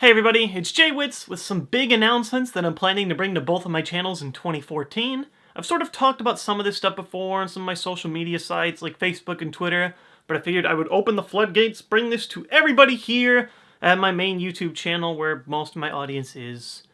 Hey everybody, it's Witz with some big announcements that I'm planning to bring to both of my channels in 2014. I've sort of talked about some of this stuff before on some of my social media sites like Facebook and Twitter, but I figured I would open the floodgates, bring this to everybody here at my main YouTube channel where most of my audience is,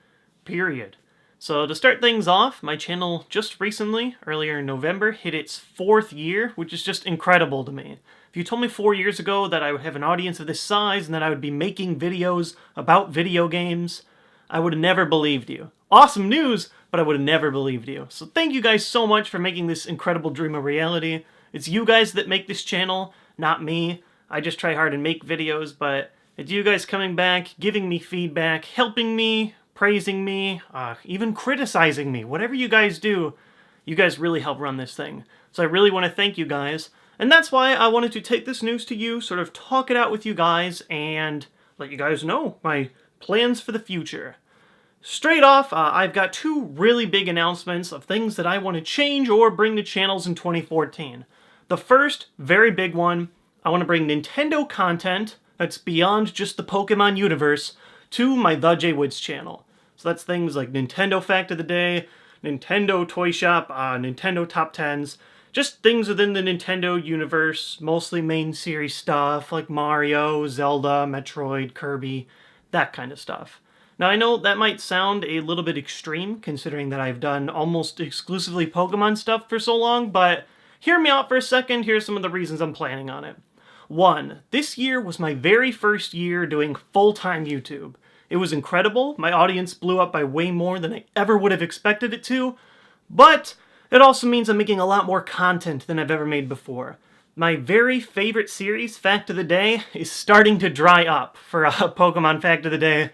period. So to start things off, my channel just recently, earlier in November, hit its 4th year, which is just incredible to me. If you told me 4 years ago that I would have an audience of this size and that I would be making videos about video games, I would have never believed you. Awesome news, but I would have never believed you. So thank you guys so much for making this incredible dream a reality. It's you guys that make this channel, not me. I just try hard and make videos, but it's you guys coming back, giving me feedback, helping me, praising me, even criticizing me. Whatever you guys do, you guys really help run this thing. So I really want to thank you guys. And that's why I wanted to take this news to you, sort of talk it out with you guys, and let you guys know my plans for the future. Straight off, I've got 2 really big announcements of things that I want to change or bring to channels in 2014. The first, very big one, I want to bring Nintendo content that's beyond just the Pokemon universe to my The Witz channel. So that's things like Nintendo Fact of the Day, Nintendo Toy Shop, Nintendo Top 10s, just things within the Nintendo universe, mostly main series stuff like Mario, Zelda, Metroid, Kirby, that kind of stuff. Now I know that might sound a little bit extreme considering that I've done almost exclusively Pokemon stuff for so long, but hear me out for a second, here's some of the reasons I'm planning on it. 1. This year was my very first year doing full-time YouTube. It was incredible, my audience blew up by way more than I ever would have expected it to, but it also means I'm making a lot more content than I've ever made before. My very favorite series, Fact of the Day, is starting to dry up for a Pokemon Fact of the Day,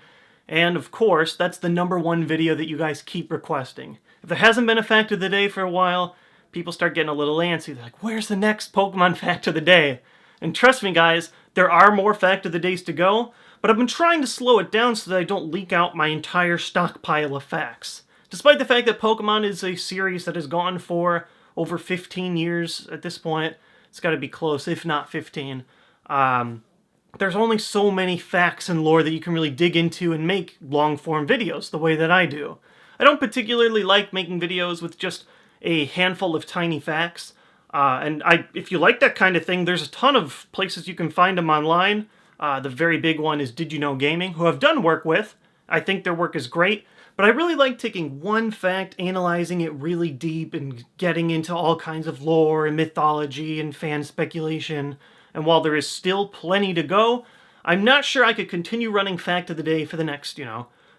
and of course, that's the #1 video that you guys keep requesting. If there hasn't been a Fact of the Day for a while, people start getting a little antsy. They're like, where's the next Pokemon Fact of the Day? And trust me guys, there are more Fact of the Days to go, but I've been trying to slow it down so that I don't leak out my entire stockpile of facts. Despite the fact that Pokemon is a series that has gone for over 15 years at this point, it's got to be close, if not 15, there's only so many facts and lore that you can really dig into and make long-form videos the way that I do. I don't particularly like making videos with just a handful of tiny facts, and if you like that kind of thing, there's a ton of places you can find them online. The very big one is Did You Know Gaming, who I've done work with. I think their work is great. But I really like taking one fact, analyzing it really deep, and getting into all kinds of lore and mythology and fan speculation. And while there is still plenty to go, I'm not sure I could continue running Fact of the Day for the next,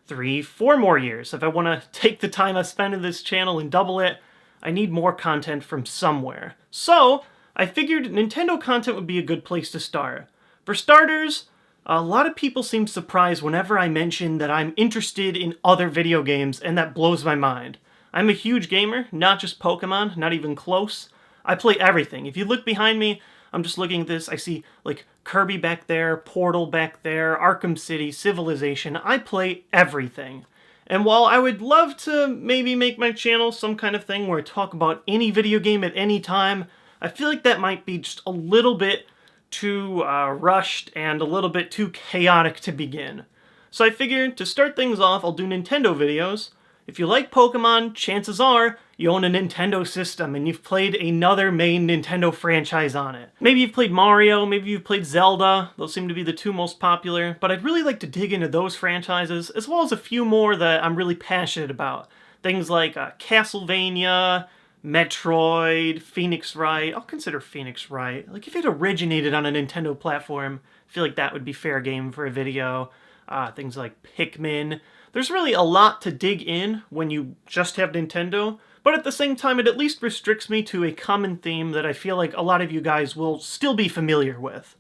3, 4 more years. If I want to take the time I spend in this channel and double it, I need more content from somewhere. So, I figured Nintendo content would be a good place to start. For starters, a lot of people seem surprised whenever I mention that I'm interested in other video games, and that blows my mind. I'm a huge gamer, not just Pokemon, not even close. I play everything. If you look behind me, I'm just looking at this, I see like Kirby back there, Portal back there, Arkham City, Civilization. I play everything. And while I would love to maybe make my channel some kind of thing where I talk about any video game at any time, I feel like that might be just a little bit too rushed and a little bit too chaotic to begin. So I figured to start things off, I'll do Nintendo videos. If you like Pokemon, chances are you own a Nintendo system and you've played another main Nintendo franchise on it. Maybe you've played Mario, maybe you've played Zelda, those seem to be the 2 most popular, but I'd really like to dig into those franchises, as well as a few more that I'm really passionate about. Things like Castlevania, Metroid, Phoenix Wright. I'll consider Phoenix Wright. Like, if it originated on a Nintendo platform, I feel like that would be fair game for a video. Things like Pikmin. There's really a lot to dig in when you just have Nintendo, but at the same time, it at least restricts me to a common theme that I feel like a lot of you guys will still be familiar with.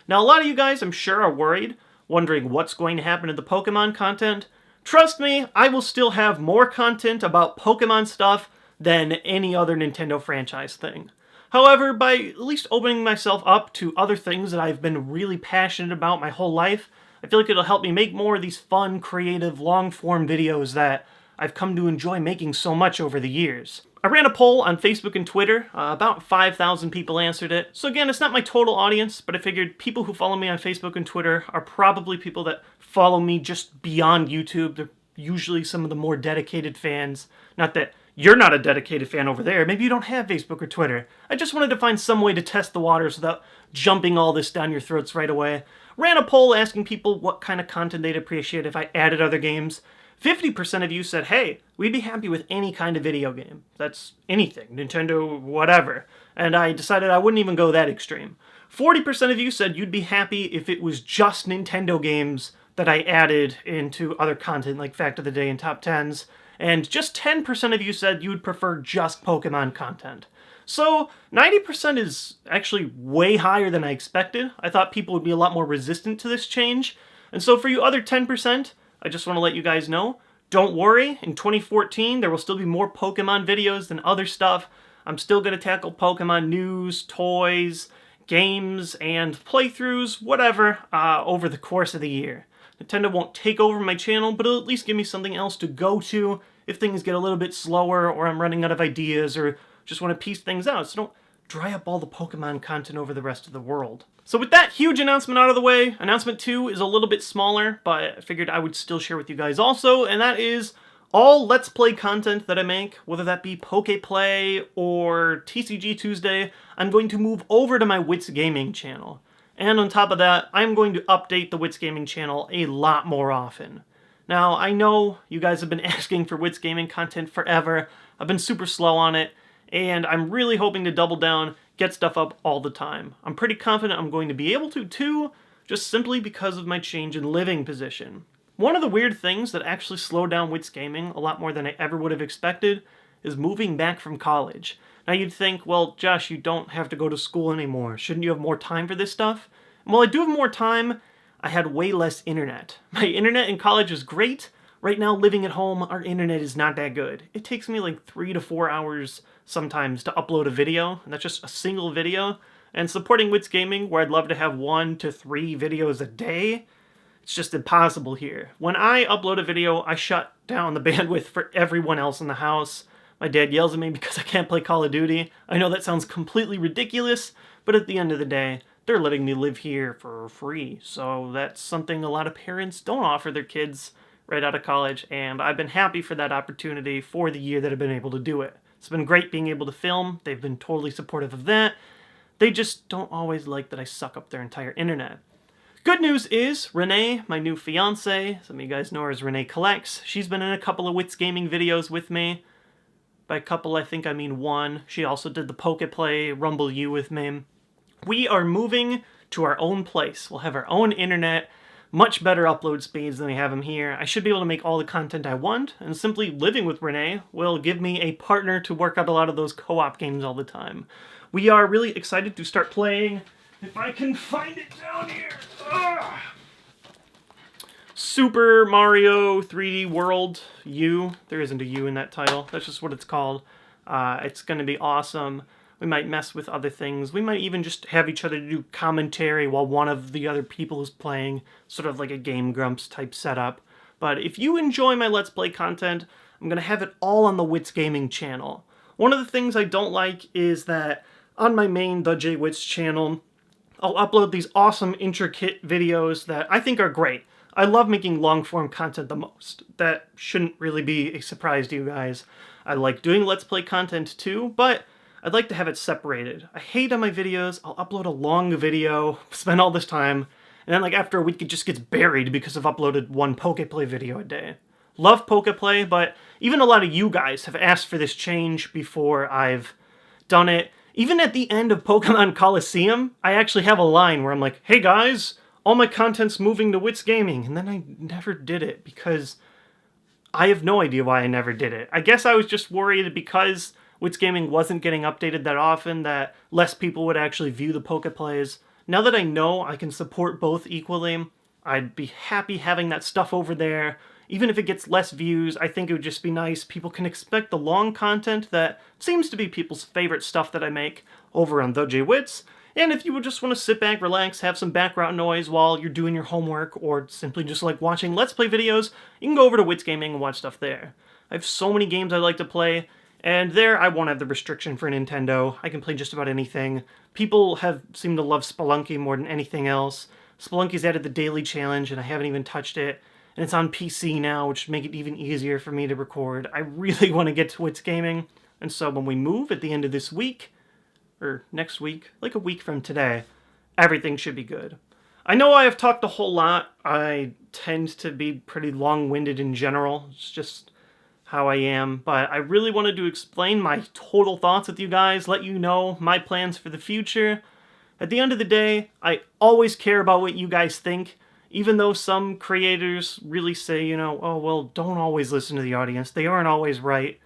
Now, a lot of you guys, I'm sure, are worried, wondering what's going to happen to the Pokemon content. Trust me, I will still have more content about Pokemon stuff than any other Nintendo franchise thing. However, by at least opening myself up to other things that I've been really passionate about my whole life, I feel like it'll help me make more of these fun, creative, long-form videos that I've come to enjoy making so much over the years. I ran a poll on Facebook and Twitter. About 5,000 people answered it. So again, it's not my total audience, but I figured people who follow me on Facebook and Twitter are probably people that follow me just beyond YouTube. They're usually some of the more dedicated fans. Not that you're not a dedicated fan over there. Maybe you don't have Facebook or Twitter. I just wanted to find some way to test the waters without jumping all this down your throats right away. Ran a poll asking people what kind of content they'd appreciate if I added other games. 50% of you said, hey, we'd be happy with any kind of video game. That's anything, Nintendo, whatever. And I decided I wouldn't even go that extreme. 40% of you said you'd be happy if it was just Nintendo games that I added into other content like Fact of the Day and Top 10s. And just 10% of you said you'd prefer just Pokemon content. So 90% is actually way higher than I expected. I thought people would be a lot more resistant to this change. And so for you other 10%, I just want to let you guys know, don't worry, in 2014 there will still be more Pokemon videos than other stuff. I'm still going to tackle Pokemon news, toys, games, and playthroughs, whatever, over the course of the year. Nintendo won't take over my channel, but it'll at least give me something else to go to if things get a little bit slower or I'm running out of ideas or just want to piece things out, so don't dry up all the Pokemon content over the rest of the world. So with that huge announcement out of the way, announcement 2 is a little bit smaller, but I figured I would still share with you guys also, and that is all Let's Play content that I make, whether that be Pokeplay or TCG Tuesday, I'm going to move over to my WittzGaming channel. And on top of that, I'm going to update the WittzGaming channel a lot more often. Now, I know you guys have been asking for WittzGaming content forever. I've been super slow on it, and I'm really hoping to double down, get stuff up all the time. I'm pretty confident I'm going to be able to, too, just simply because of my change in living position. One of the weird things that actually slowed down WittzGaming a lot more than I ever would have expected is moving back from college. Now you'd think, well, Josh, you don't have to go to school anymore. Shouldn't you have more time for this stuff? And while I do have more time, I had way less internet. My internet in college is great. Right now, living at home, our internet is not that good. It takes me like 3 to 4 hours sometimes to upload a video, and that's just a single video. And supporting WittzGaming, where I'd love to have 1 to 3 videos a day, it's just impossible here. When I upload a video, I shut down the bandwidth for everyone else in the house. My dad yells at me because I can't play Call of Duty. I know that sounds completely ridiculous, but at the end of the day, they're letting me live here for free. So that's something a lot of parents don't offer their kids right out of college, and I've been happy for that opportunity for the year that I've been able to do it. It's been great being able to film. They've been totally supportive of that. They just don't always like that I suck up their entire internet. Good news is, Renee, my new fiance, some of you guys know her as Renee Collects, she's been in a couple of WittzGaming videos with me. By a couple, I think I mean one. She also did the Pokeplay Rumble U with me. We are moving to our own place. We'll have our own internet, much better upload speeds than we have them here. I should be able to make all the content I want, and simply living with Renee will give me a partner to work out a lot of those co-op games all the time. We are really excited to start playing, if I can find it down here, Super Mario 3D World U. There isn't a U in that title. That's just what it's called. It's going to be awesome. We might mess with other things. We might even just have each other do commentary while one of the other people is playing, sort of like a Game Grumps type setup. But if you enjoy my Let's Play content, I'm going to have it all on the WittzGaming channel. One of the things I don't like is that on my main The J Witz channel, I'll upload these awesome intricate videos that I think are great. I love making long-form content the most. That shouldn't really be a surprise to you guys. I like doing Let's Play content too, but I'd like to have it separated. I hate on my videos, I'll upload a long video, spend all this time, and then like after a week it just gets buried because I've uploaded one Pokeplay video a day. Love Pokeplay, but even a lot of you guys have asked for this change before I've done it. Even at the end of Pokemon Coliseum, I actually have a line where I'm like, hey guys, all my content's moving to WittzGaming, and then I never did it because I have no idea why I never did it. I guess I was just worried that because WittzGaming wasn't getting updated that often that less people would actually view the Pokeplays. Now that I know I can support both equally, I'd be happy having that stuff over there. Even if it gets less views, I think it would just be nice. People can expect the long content that seems to be people's favorite stuff that I make over on The J Witz. And if you would just want to sit back, relax, have some background noise while you're doing your homework, or simply just like watching Let's Play videos, you can go over to WittzGaming and watch stuff there. I have so many games I like to play, And there, I won't have the restriction for Nintendo. I can play just about anything. People have seemed to love Spelunky more than anything else. Spelunky's added the daily challenge, and I haven't even touched it. And it's on PC now, which would make it even easier for me to record. I really want to get to WittzGaming. And so when we move at the end of this week, or next week, like a week from today, everything should be good. I know I have talked a whole lot. I tend to be pretty long-winded in general. It's just how I am. But I really wanted to explain my total thoughts with you guys, let you know my plans for the future. At the end of the day, I always care about what you guys think, even though some creators really say, you know, oh, well, don't always listen to the audience. They aren't always right.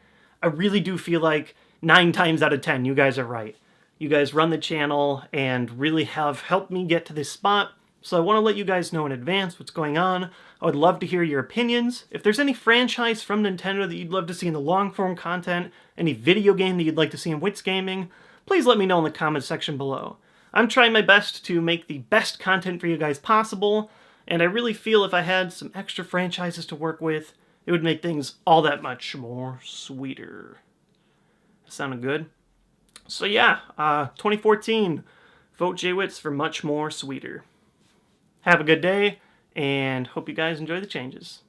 I really do feel like 9 times out of 10, you guys are right. You guys run the channel and really have helped me get to this spot. So I want to let you guys know in advance what's going on. I would love to hear your opinions. If there's any franchise from Nintendo that you'd love to see in the long-form content, any video game that you'd like to see in WittzGaming, please let me know in the comments section below. I'm trying my best to make the best content for you guys possible, and I really feel if I had some extra franchises to work with, it would make things all that much more sweeter. That sounded good? So yeah, 2014, vote JWitz for much more sweeter. Have a good day, and hope you guys enjoy the changes.